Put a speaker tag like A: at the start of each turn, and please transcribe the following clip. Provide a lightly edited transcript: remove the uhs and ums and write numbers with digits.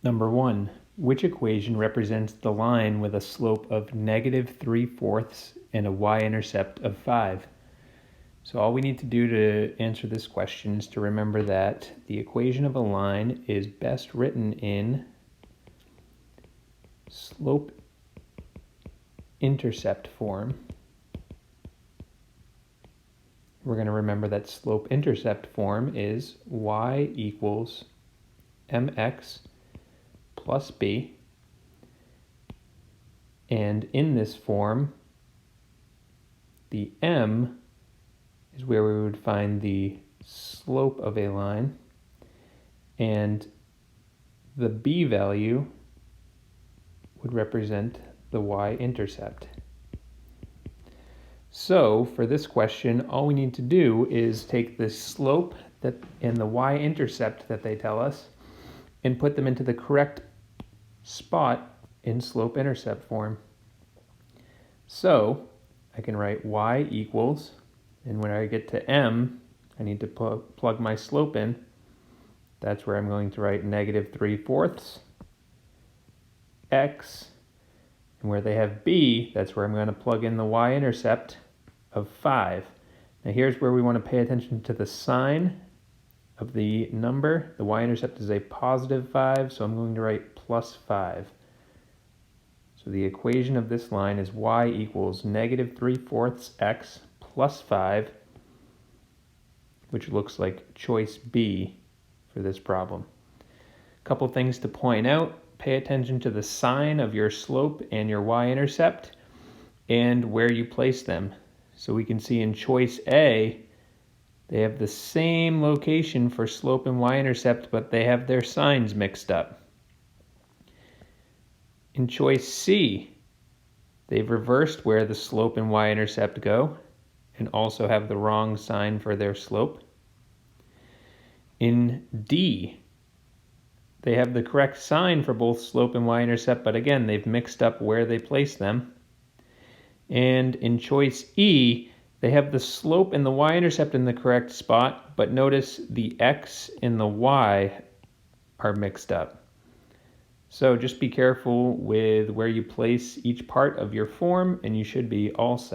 A: Number 1, which equation represents the line with a slope of -3/4 and a y-intercept of 5? So all we need to do to answer this question is to remember that the equation of a line is best written in slope-intercept form. We're going to remember that slope-intercept form is y equals mx plus b, and in this form the m is where we would find the slope of a line, and the b value would represent the y-intercept. So for this question, all we need to do is take the slope and the y-intercept that they tell us and put them into the correct spot in slope-intercept form. So I can write y equals, and when I get to m, I need to plug my slope in. That's where I'm going to write -3/4 x, and where they have b, that's where I'm going to plug in the y-intercept of 5. Now here's where we want to pay attention to the sign of the number. The y-intercept is a +5, so I'm going to write +5. So the equation of this line is y equals -3/4 x plus 5, which looks like choice B for this problem. A couple things to point out. Pay attention to the sign of your slope and your y-intercept and where you place them. So we can see in choice A, they have the same location for slope and y-intercept, but they have their signs mixed up. In choice C, they've reversed where the slope and y-intercept go and also have the wrong sign for their slope. In D, they have the correct sign for both slope and y-intercept, but again, they've mixed up where they place them. And in choice E, they have the slope and the y-intercept in the correct spot, but notice the x and the y are mixed up. So just be careful with where you place each part of your form, and you should be all set.